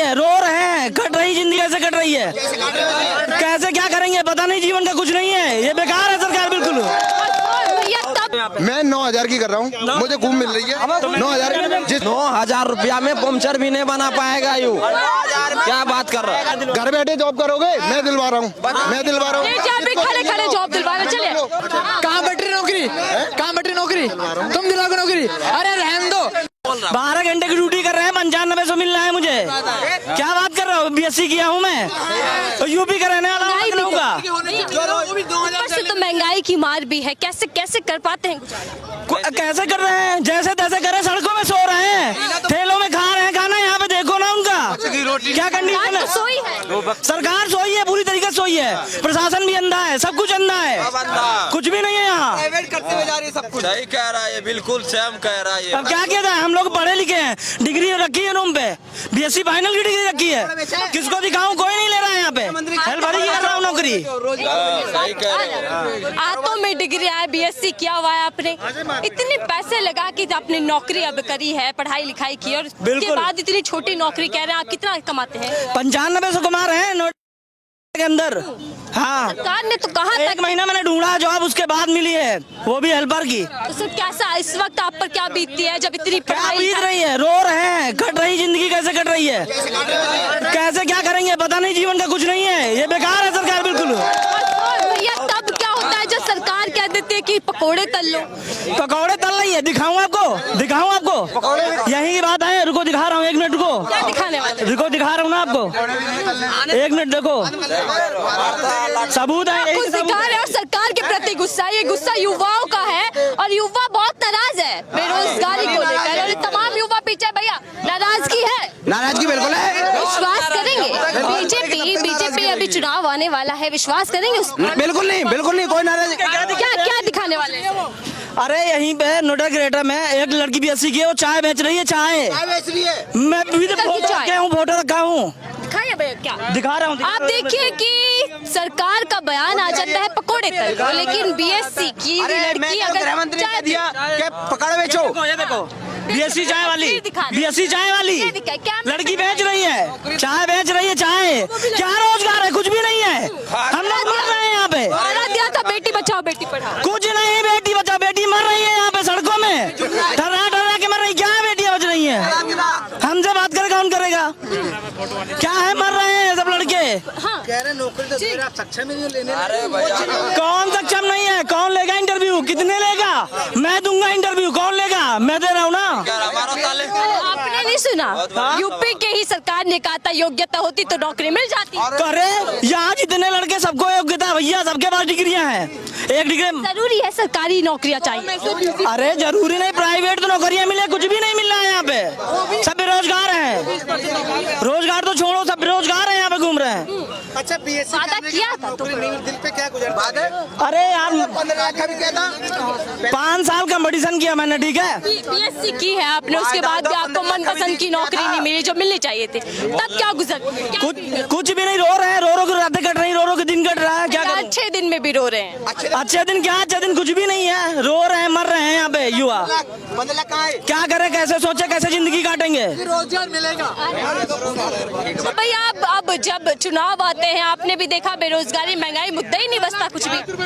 है, रो रहे हैं, कट रही जिंदगी कैसे कट रही है, कैसे क्या करेंगे पता नहीं, जीवन का कुछ नहीं है, ये बेकार है सरकार बिल्कुल। मैं 9,000 की कर रहा हूँ, मुझे खूब मिल रही है 9,000। 9,000 रुपया में पंचर भी नहीं बना पाएगा यू, क्या बात कर रहा है। घर बैठे जॉब करोगे, मैं दिलवा रहा हूँ, मैं दिलवा रहा हूँ। खड़े जॉब दिलवा रहे, चले कहाँ बैठी नौकरी, कहाँ बैठी नौकरी, तुम दिलाओगे नौकरी, अरे रहने दो। 12 घंटे की ड्यूटी कर रहे हैं, 9500 मिल रहा है मुझे, क्या बात कर रहा हूँ, BSc किया हूँ मैं, तो यूपी का रहने वाला हूँ। तो महंगाई की मार भी है, कैसे कैसे कर पाते हैं, कैसे कर रहे हैं, जैसे तैसे कर रहे हैं, सड़कों में सो रहे हैं, ठेलों में खा रहे हैं खाना, यहाँ पे देखो ना उनका क्या कंडीशन है। सोई है सरकार सोई है, पूरी तरीके से सोई है, प्रशासन भी अंधा है, सब कुछ अंधा है, कुछ भी नहीं है यहाँ, करते हुए जा रही है सब कुछ। सही कह रहा है, बिल्कुल सेम कह रहा है। अब क्या किया जाए, हम लोग पढ़े लिखे हैं, डिग्री रखी है रूम पे, BSc फाइनल की डिग्री रखी है, किसको दिखाऊं, कोई नहीं ले रहा है यहाँ पे, हेल भरी कर रहा हूँ नौकरी। सही कह रहे हैं। आतो में डिग्री है, BSc किया हुआ है आपने, इतने पैसे लगा के आपने नौकरी अब करी है, पढ़ाई लिखाई की, और उसके बाद इतनी छोटी नौकरी कह रहे हैं, आप कितना कमाते हैं। 9500 कमा रहे हैं नोट के अंदर। हाँ, सरकार ने तो कहा 1 महीना मैंने ढूंढा जॉब, उसके बाद मिली है, वो भी हेल्पर की। तो सर कैसा इस वक्त आप पर क्या बीतती है, जब इतनी क्या पढ़ाई बीत रही है, रो रहे हैं, कट रही जिंदगी कैसे कट रही है, कैसे क्या करेंगे पता नहीं, जीवन का कुछ नहीं है, ये बेकार है सरकार बिल्कुल। और भैया तब क्या होता है जब सरकार कह देती है कि पकोड़े तल लो। पकौड़े तल रही है, दिखाऊं आपको, यही की बात है, रुको दिखा रहा हूँ, 1 मिनट रुको, क्या दिखाने वाले, रुको दिखा रहा हूँ ना आपको, 1 मिनट देखो, सबूत है, आपको यही सबूत सिखा है। रहे और सरकार के प्रति गुस्सा, ये गुस्सा युवाओं का है, और युवा बहुत नाराज है बेरोजगारी को लेकर, और तमाम युवा पीछे भैया नाराजगी है, नाराजगी बिल्कुल है। विश्वास करेंगे बीजेपी अभी चुनाव आने वाला है, विश्वास करेंगे उस बिल्कुल नहीं, कोई नाराजगी। क्या दिखाने वाले हैं? अरे यहीं पे नोटा ग्रेटर में एक लड़की BSc की है, वो चाय बेच रही है, चाय बेच रही है, मैं भी फोटो रखा हूँ, दिखाइए भैया, क्या दिखा रहा हूँ। आप देखिए कि सरकार का बयान आ जाता है पकोड़े तल दो, लेकिन BSc की लड़की अगर चाय दिया कि पकड़ बेचो, ये देखो BSc चाय वाली, BSc चाय वाली लड़की बेच रही है, चाय बेच रही है, चाय क्या रोजगार है, कुछ भी नहीं है, हम लोग मर रहे हैं यहाँ पे, नारा दिया था बेटी बचाओ बेटी पढ़ाओ, कुछ नहीं, बेटी बचाओ बेटी मर रही है यहाँ पे सड़कों में, डरा के मर रही, क्या बेटियां बच रही हैं, हमसे बात करे कौन करेगा, क्या है, मर रहे हैं सब लड़के, कह रहे नौकरी तो दे रहे, आप सक्षम ही नहीं लेने। कौन सक्षम नहीं है, कौन लेगा इंटरव्यू, कितने लेगा, मैं दूंगा इंटरव्यू, कौन लेगा, मैं दे रहा हूँ ना। आपने नहीं सुना, यूपी के ही सरकार ने कहा था योग्यता होती तो नौकरी मिल जाती। तो अरे यहाँ जितने लड़के सबको योग्यता भैया, सबके पास डिग्रियां हैं, एक डिग्री जरूरी है सरकारी नौकरियां चाहिए। अरे जरूरी नहीं, प्राइवेट तो नौकरियां मिले, कुछ भी नहीं मिल रहा है यहाँ पे, सब बेरोजगार हैं, रोजगार तो छोड़ो, सब बेरोजगार हैं यहाँ पे घूम रहे हैं। अच्छा BSc वादा किया था तो दिल पे क्या गुजरता है? अरे यार 15 लाख का भी क्या था, 5 साल कंपटीशन किया मैंने, ठीक है, BSc की है आपने, उसके बाद भी आपको मनपसंद की नौकरी नहीं मिली जो मिलनी चाहिए थी, तब क्या कुछ भी नहीं, रो रहे हैं, रो के रातें कट रही, रो के दिन कट रहा है, क्या करें? अच्छे दिन में भी रो रहे हैं, अच्छे दिन क्या, अच्छे दिन कुछ भी नहीं है, रो रहे हैं, मर रहे हैं यहाँ पे युवा, 15 लाख कहाँ है? क्या करें, कैसे सोचे, कैसे जिंदगी काटेंगे। रोजगार मिलेगा। तो भैया अब जब चुनाव आते हैं, आपने भी देखा बेरोजगारी महंगाई मुद्दा ही नहीं बचता,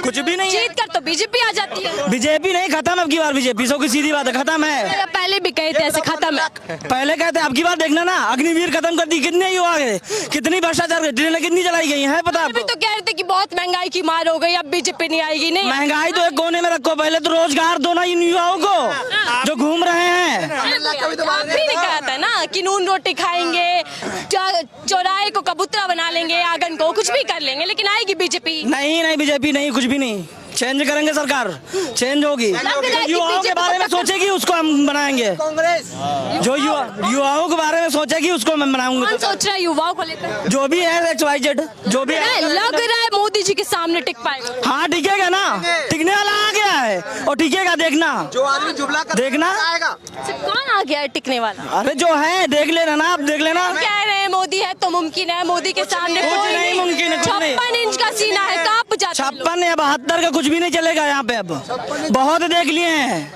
कुछ भी नहीं, जीत कर तो बीजेपी आ जाती है, बीजेपी नहीं, खत्म अब की बार बीजेपी, सो की सीधी बात है, खत्म है, पहले भी कहे थे ऐसे खत्म है, पहले कहते अब की बार देखना ना, अग्निवीर खत्म कर दी, कितने युवा गए, कितनी भ्रष्टाचार, ट्रेनें कितनी चलाई गई है पता आपको, तो कह रहे थे कि बहुत महंगाई की मार हो गई, अब बीजेपी नहीं आएगी, नहीं महंगाई तो एक कोने में रखो, पहले तो रोजगार दो ना इन युवाओं को जो घूम रहे हैं। आपने नहीं कहा था ना कि नून रोटी खाएंगे, चौराहे को कबूतरा बना लेंगे, आंगन को कुछ भी कर लेंगे, लेकिन आएगी बीजेपी नहीं, बीजेपी नहीं, कुछ भी नहीं, चेंज करेंगे, सरकार चेंज होगी, युवाओं के बारे में सोचेगी उसको हम बनाएंगे, कांग्रेस जो युवाओं के बारे में सोचेगी उसको मैं बनाऊंगा। कौन सोच रहा है युवाओं को लेकर, जो भी है XYZ, जो भी है, लग रहा है मोदी जी के सामने टिक पाएगा, हाँ टिकेगा ना, टिकने वाला आ गया है और टिकेगा, देखना, जो आदमी जुबला कर देखना आएगा। कौन आ गया है टिकने वाला, अरे जो है देख लेना ना, आप देख लेना, कह रहे हैं मोदी है तो मुमकिन है, मोदी के सामने कुछ नहीं मुमकिन है, कुछ नहीं। 56 इंच का सीना है, कांप जाता 56 या 72 का कुछ भी नहीं चलेगा यहाँ पे। अब बहुत देख लिए हैं।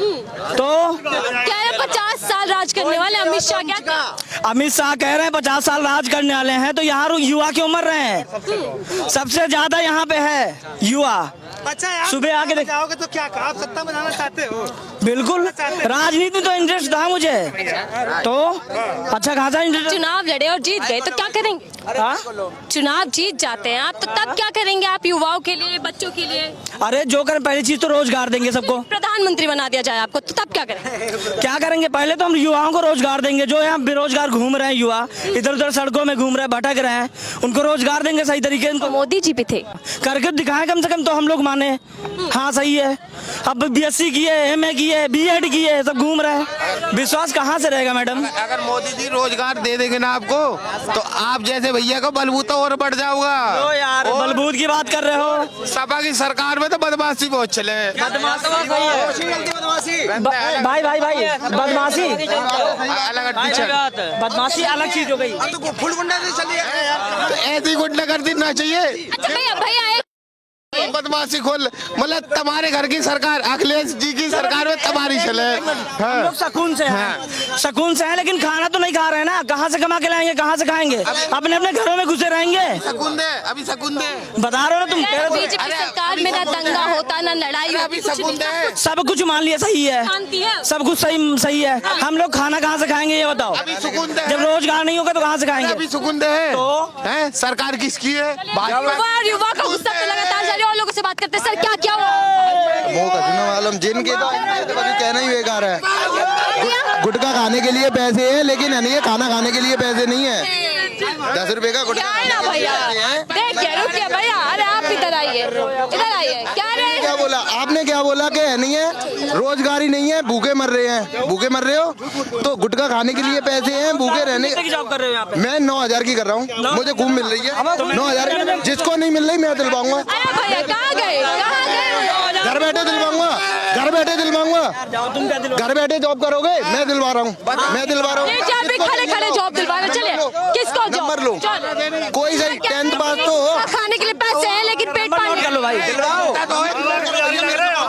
तो क्या है 50 साल राज करने वाले अमित शाह क्या? अमित शाह कह रहे हैं 50 साल राज करने वाले हैं, तो यहाँ युवा क्यों मर रहे हैं? सबसे ज्यादा यहाँ पे है युवा। अच्छा आप सुबह आके देख जाओगे तो क्या आप सत्ता में जाना चाहते हो? बिल्कुल, राजनीति तो इंटरेस्ट था मुझे, तो अच्छा खासा इंटरेस्ट। चुनाव लड़े और जीत गए तो क्या करेंगे? चुनाव जीत जाते हैं आप तो तब क्या करेंगे आप युवाओं के लिए, बच्चों के लिए? अरे जो करें, पहली चीज तो रोजगार देंगे सबको। प्रधानमंत्री बना दिया जाए आपको तो तब क्या करेंगे? क्या करेंगे? पहले तो हम युवाओं को रोजगार देंगे। जो यहाँ बेरोजगार घूम रहे हैं युवा, इधर उधर सड़कों में घूम रहे हैं, भटक रहे हैं, उनको रोजगार देंगे सही तरीके से। मोदी जी भी थे, करके दिखाएं कम से कम, तो हम लोग माने हाँ सही है। अब BSc किए, MA किए, BEd किए, सब घूम रहे हैं, विश्वास कहाँ से रहेगा मैडम? अगर मोदी जी रोजगार दे देंगे ना आपको, तो आप जैसे भैया को बलबूता और बढ़ जाऊंगा। ओ यार, बलबूत की बात कर रहे हो? सपा की सरकार में तो बदमाशी बहुत चले। भाई भाई भाई, बदमाशी अलग बदमाशी अलग चीज हो गई। फुल गुंडा से चलिए, तो ऐसी गुंडा कर देना चाहिए। अच्छा भैया बदमाशी खोल, मतलब तुम्हारे घर की सरकार, अखिलेश जी की सरकार में तुम्हारी चले। हम लोग सुकून से हैं, सुकून से हैं, लेकिन खाना तो नहीं खा रहे हैं ना। कहाँ से कमा के लाएंगे, कहाँ से खाएंगे? अपने अपने घरों में घुसे रहेंगे। सकून दे, अभी सकून दे। बता रहे हो ना तुम? बीजेपी सरकार में ना दंगा होता ना लड़ाई होती, कुछ नहीं, सकून सब कुछ मान लिया सही है, शांति है। सब कुछ सही सही है। हम लोग खाना कहाँ से खाएंगे ये बताओ? सुकून दे, जब रोजगार नहीं होगा तो कहाँ से खाएंगे? अभी सुकून दे तो है सरकार किसकी है? युवा का गुस्सा तो लगातार जारी, और लोगों से बात करते सर क्या क्या हुआ? वो कसना मालूम जिनके तो कहना ही बेकार है। गुटखा खाने के लिए पैसे हैं, लेकिन है नहीं, खाना खाने के लिए पैसे नहीं है। 10 रुपए का गुटखा क्या है ना भैया, देखिए रुकिए भैया, अरे आप इधर आइए, इधर आइए। क्या रहे? क्या बोला आपने? क्या बोला कि है नहीं है, रोजगार ही नहीं है, भूखे मर रहे हैं। भूखे मर रहे हो तो गुटखा खाने के लिए पैसे हैं, भूखे रहने। कितने की जॉब कर रहे हो यहाँ पे? मैं 9,000 की कर रहा हूँ, मुझे खूब मिल रही है 9,000। जिसको नहीं मिल रही मैं दिलवाऊंगा। अरे भैया कहाँ गए, कहाँ गए? घर बैठे दिलवाऊंगा, घर बैठे दिलवाऊंगा। घर बैठे जॉब करोगे, मैं दिलवा रहा हूँ, मैं दिलवा रहा हूँ। खड़े खड़े जॉब दिलवाना, चलिए किसको नंबर लो, कोई सही 10th पास तो हो। खाने के लिए पैसे हैं लेकिन पेट पानी कर लो भाई,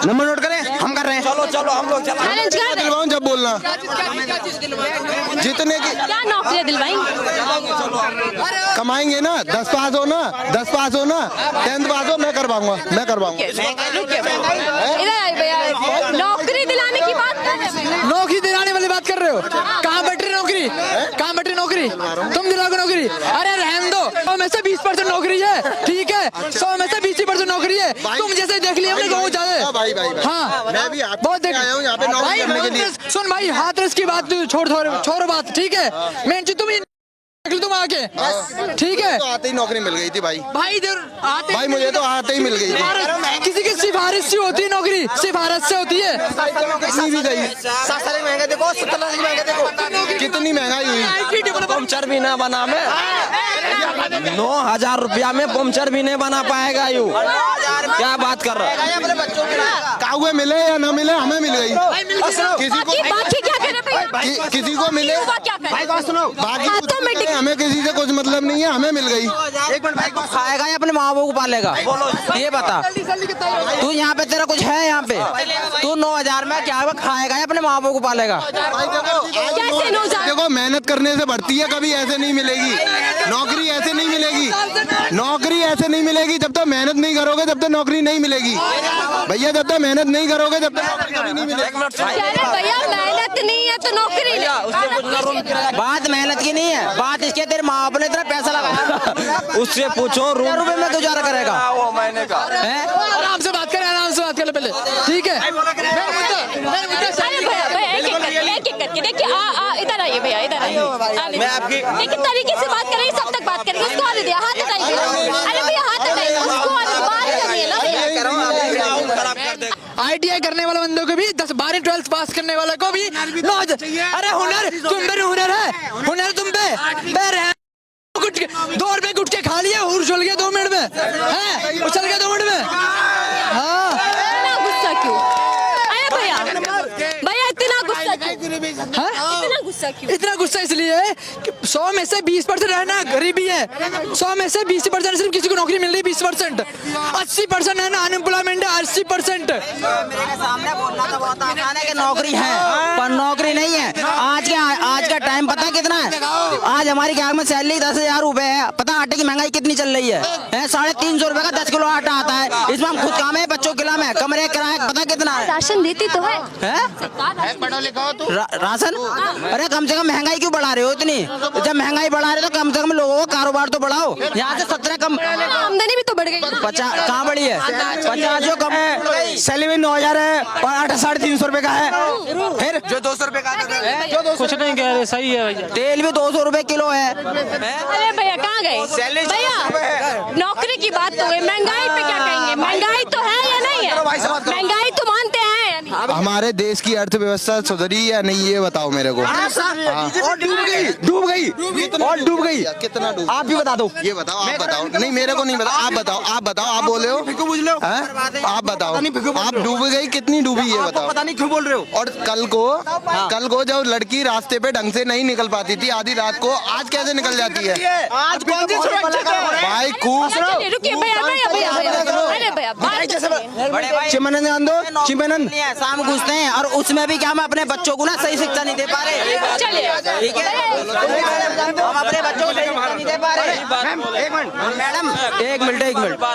नंबर नोट करें, हम कर रहे हैं। चलो चलो हम लोग मैनेज कर दिलवाऊं जब बोलना। जितने की क्या नौकरियां दिलवाएंगे? कमाएंगे ना, 10 पास हो ना, 10 पास हो ना, 10th पास हो, मैं करवाऊंगा, मैं करवाऊंगा। इधर आइए भैया, नौकरी दिलाने की बात कर रहे हैं। नौकरी दिलाने वाली बात कर रहे हो? कहाँ बैठ रही नौकरी, कहाँ बैठ रही नौकरी? तुम दिलाओगे नौकरी? अरे रहने दो, 100 में से 20% नौकरी है, ठीक है? 100 में से 20% नौकरी है। तुम जैसे देख लिया हमने बहुत ज्यादा। भाई हाँ मैं भी बहुत देख आया हूँ यहाँ पे नौकरी करने के लिए। सुन भाई, हाथ रस की बात छोड़ो बात, ठीक है? मैं तुम तुम आके, ठीक है? तो आते ही नौकरी मिल गई थी भाई। भाई आते भाई मुझे तो आते ही मिल गई थी। किसी की सिफारिश से होती है नौकरी, सिफारिश से होती है। कितनी भी गई, 7 महंगा देखो, 70 महंगा देखो, कितनी महंगाई हुई। पंचर भी ना बना मैं 9,000 रुपया में पंचर भी नहीं बना पाएगा यू। क्या बात कर रहा है? काहुए मिले या ना मिले, हमें मिल गई। किसी को बाकी क्या करें भैया? किसी को मिले, क्या करें? सुनो, बाकी हमें किसी से कुछ मतलब नहीं है, हमें मिल गई। एक मिनट भाई, खाएगा या अपने माँ बाप को पालेगा? ये बता, तू यहाँ पे तेरा कुछ है यहाँ पे? तू 9,000 में क्या खाएगा या अपने माँ बाप को पालेगा? कैसे 9,000? देखो मेहनत करने से बढ़ती है, कभी ऐसे नहीं मिलेगी नौकरी, ऐसे नहीं मिलेगी नौकरी, ऐसे नहीं मिलेगी। जब तक मेहनत नहीं करोगे तब तक नौकरी नहीं मिलेगी भैया, जब तक मेहनत नहीं करोगे तब तक नौकरी कभी नहीं मिलेगी। भैया मेहनत नहीं है तो नौकरी नहीं। बात मेहनत की नहीं है, बात इसके तेरे माँ बाप ने इतना पैसा लगा, उससे पूछो रुपए में गुजारा करेगा वो महीने का है? आराम से बात करें, आराम से बात करें पहले, ठीक है? एक एक करके देखिए, इधर आइए भैया, इधर आइए। मैं आपकी लेकिन तरीके से बात करेंगे, सब तक बात करेंगे। उसको आने दिया, हाथ हटाइए। अरे भैया हाथ हटाइए, उसको बात करनी है ना भैया। ITI करने वाले बंदों को भी 10, 12, 12 पास करने वाले को भी अरे हुनर तुम पे, हुनर है, हुनर तुम पे 2 रुपए गुटके खा लिए, उछल गए 2 मिनट में, है उछल गए 2 मिनट में। हाँ इतना गुस्सा क्यों? अरे भैया, भैया इतना गुस्सा क्यों? इतना गुस्सा गुस्सा क्यों? इतना गुस्सा इसलिए है कि 100 में से 20% रहना गरीबी है। 100 में से 20% सिर्फ किसी को नौकरी मिल रही है, 20%। 80% है ना अनएम्प्लॉयमेंट है, 80%। मेरे सामने बोलना तो बहुत आसान है कि नौकरी है, पर नौकरी नहीं है। आज का टाइम पता कितना है? आज हमारी क्या में सैलरी 10,000 रुपए है। पता आटे की महंगाई कितनी चल रही है? 350 रुपए का 10 किलो आटा आता है। इसमें हम खुद काम है, बच्चों के खिलाम है, कमरे किराए पता कितना है? राशन देती तो है राशन? अरे कम से कम महंगाई क्यों बढ़ा रहे हो इतनी? जब महंगाई बढ़ा रहे हो तो कम से कम लोगों का कारोबार तो बढ़ाओ। यहाँ से 17 कम आमदनी भी तो बढ़ गई। 50 कहाँ बढ़ी है? 50 जो कम है। सैलरी 9,000 है और आटा 350 रुपए का है। फिर जो 200 रुपए का कुछ नहीं कह रहे, सही है भैया। तेल भी 200 रुपए किलो है। अरे भैया कहाँ गए भैया? नौकरी की बात तो है, महंगाई पे क्या कहेंगे? महंगाई तो है या नहीं है? महंगाई तो मानते हैं या नहीं? हमारे देश की अर्थव्यवस्था सुधरी या नहीं, ये बताओ मेरे को। और डूब गई। कितना डूब? आप भी बता दो। ये बताओ, आप बताओ। नहीं मेरे को नहीं बताओ, आप बताओ। आप बोले हो, हैं? आप बताओ, आप डूब गई, कितनी डूबी ये बताओ। पता नहीं क्यों बोल रहे हो। और कल को जब लड़की रास्ते पे ढंग से नहीं निकल पाती थी आधी रात को, आज कैसे निकल जाती है? आज कौन सी सुरक्षित है? भाई खूब चलिए, रुकिए भैया अरे भैया बड़े भाई चिमनन जान दो, चिमनन। शाम घुसते हैं और उसमें भी क्या हम अपने बच्चों को ना सही शिक्षा नहीं दे पा रहे। चलिए ठीक है, हम अपने बच्चों को सही शिक्षा नहीं दे पा रहे। मैडम एक मिनट,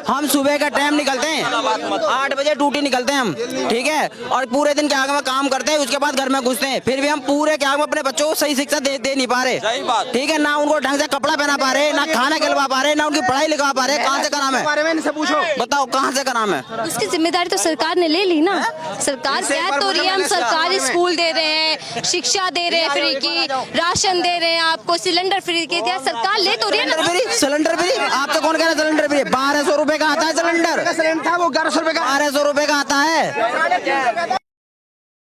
हम सुबह का टाइम निकलते हैं 8 बजे ड्यूटी निकलते हैं हम, ठीक है, और पूरे दिन क्या काम करते हैं, उसके बाद घर में घुसते हैं। फिर भी हम पूरे क्या अपने बच्चों को सही शिक्षा दे नहीं पा रहे। ठीक है, ना उनको ढंग से कपड़ा पहना पा रहे, ना खाना खिलवा पा रहे, ना उनकी पढ़ाई लिखवा पा रहे। कहाँ से का नाम है? बारे में इनसे पूछो। बताओ कहाँ से का नाम है? उसकी जिम्मेदारी तो सरकार ने ले ली ना। सरकार कह तो रही है हम सरकारी स्कूल दे रहे हैं, शिक्षा दे रहे हैं फ्री की, राशन दे रहे हैं आपको, सिलेंडर फ्री के दिया, सरकार ले तो रही है ना। Cylinder free? आप तो कौन कह रहे सिलेंडर फ्री? 1200 रुपए का आता है सिलेंडर। था वो 1100 रुपए का। 1200 रुपए का आता है।